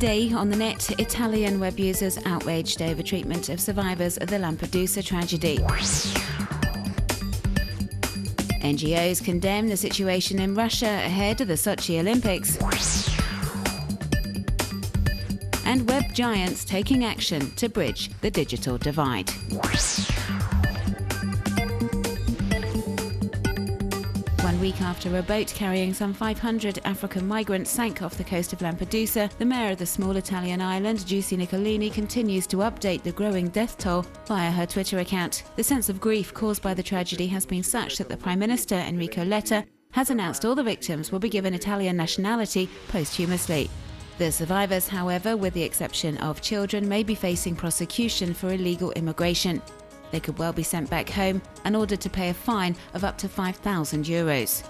Today on the net, Italian web users outraged over treatment of survivors of the Lampedusa tragedy. NGOs condemn the situation in Russia ahead of the Sochi Olympics. And web giants taking action to bridge the digital divide. 1 week after a boat carrying some 500 African migrants sank off the coast of Lampedusa, the mayor of the small Italian island, Giussi Nicolini, continues to update the growing death toll via her Twitter account. The sense of grief caused by the tragedy has been such that the Prime Minister, Enrico Letta, has announced all the victims will be given Italian nationality posthumously. The survivors, however, with the exception of children, may be facing prosecution for illegal immigration. They could well be sent back home and ordered to pay a fine of up to €5,000.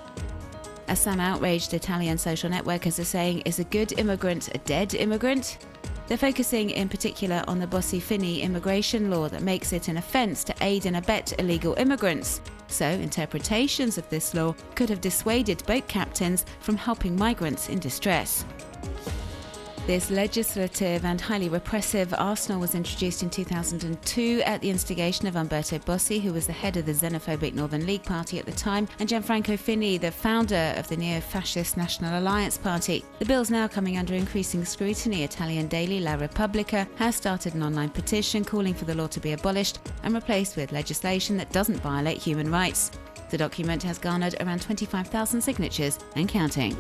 As some outraged Italian social networkers are saying, is a good immigrant a dead immigrant? They're focusing in particular on the Bossi-Fini immigration law that makes it an offence to aid and abet illegal immigrants. So interpretations of this law could have dissuaded boat captains from helping migrants in distress. This legislative and highly repressive arsenal was introduced in 2002 at the instigation of Umberto Bossi, who was the head of the xenophobic Northern League Party at the time, and Gianfranco Fini, the founder of the neo-fascist National Alliance Party. The bill's now coming under increasing scrutiny. Italian daily La Repubblica has started an online petition calling for the law to be abolished and replaced with legislation that doesn't violate human rights. The document has garnered around 25,000 signatures and counting.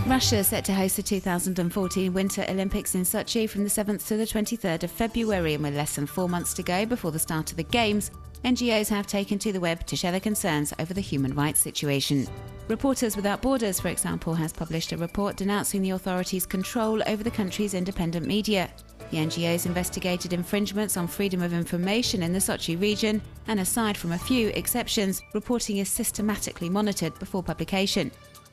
Russia set to host the 2014 Winter Olympics in Sochi from the 7th to the 23rd of February, and with less than 4 months to go before the start of the Games, NGOs have taken to the web to share their concerns over the human rights situation. Reporters Without Borders, for example, has published a report denouncing the authorities' control over the country's independent media. The NGOs investigated infringements on freedom of information in the Sochi region, and aside from a few exceptions, reporting is systematically monitored before publication.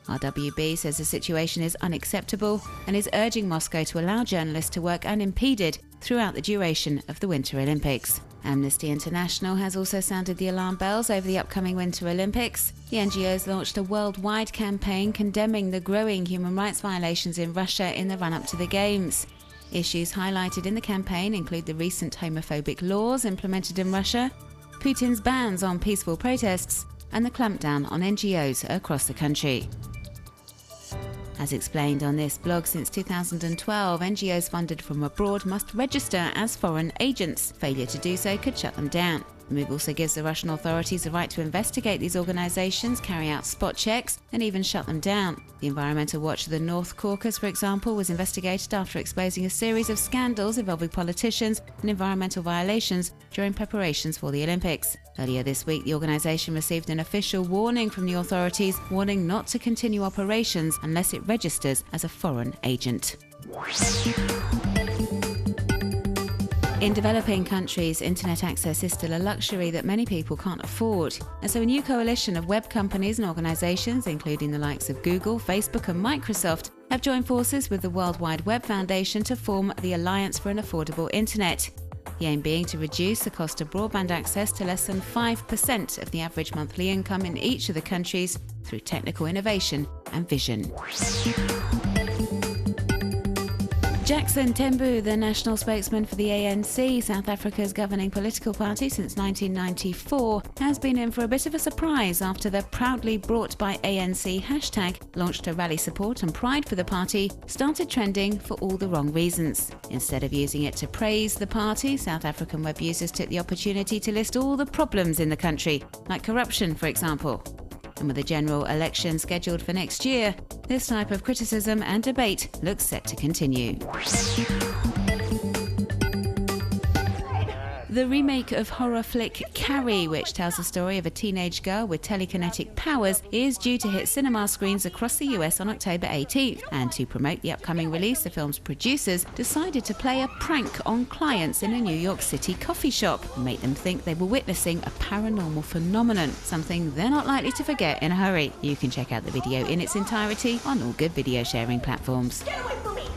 RWB says the situation is unacceptable and is urging Moscow to allow journalists to work unimpeded throughout the duration of the Winter Olympics. Amnesty International has also sounded the alarm bells over the upcoming Winter Olympics. The NGOs launched a worldwide campaign condemning the growing human rights violations in Russia in the run-up to the Games. Issues highlighted in the campaign include the recent homophobic laws implemented in Russia, Putin's bans on peaceful protests, and the clampdown on NGOs across the country. As explained on this blog, since 2012, NGOs funded from abroad must register as foreign agents. Failure to do so could shut them down. The move also gives the Russian authorities the right to investigate these organisations, carry out spot checks, and even shut them down. The Environmental Watch of the North Caucasus, for example, was investigated after exposing a series of scandals involving politicians and environmental violations during preparations for the Olympics. Earlier this week, the organisation received an official warning from the authorities, warning not to continue operations unless it registers as a foreign agent. In developing countries, internet access is still a luxury that many people can't afford. And so a new coalition of web companies and organisations, including the likes of Google, Facebook and Microsoft, have joined forces with the World Wide Web Foundation to form the Alliance for an Affordable Internet. The aim being to reduce the cost of broadband access to less than 5% of the average monthly income in each of the countries through technical innovation and vision. Jackson Tembu, the national spokesman for the ANC, South Africa's governing political party since 1994, has been in for a bit of a surprise after the proudly brought by ANC hashtag, launched to rally support and pride for the party, started trending for all the wrong reasons. Instead of using it to praise the party, South African web users took the opportunity to list all the problems in the country, like corruption, for example. And with a general election scheduled for next year, this type of criticism and debate looks set to continue. The remake of horror flick Kerry, which tells the story of a teenage girl with telekinetic powers, is due to hit cinema screens across the US on October 18th. And to promote the upcoming release, the film's producers decided to play a prank on clients in a New York City coffee shop and make them think they were witnessing a paranormal phenomenon, something they're not likely to forget in a hurry. You can check out the video in its entirety on all good video sharing platforms. Get away from me!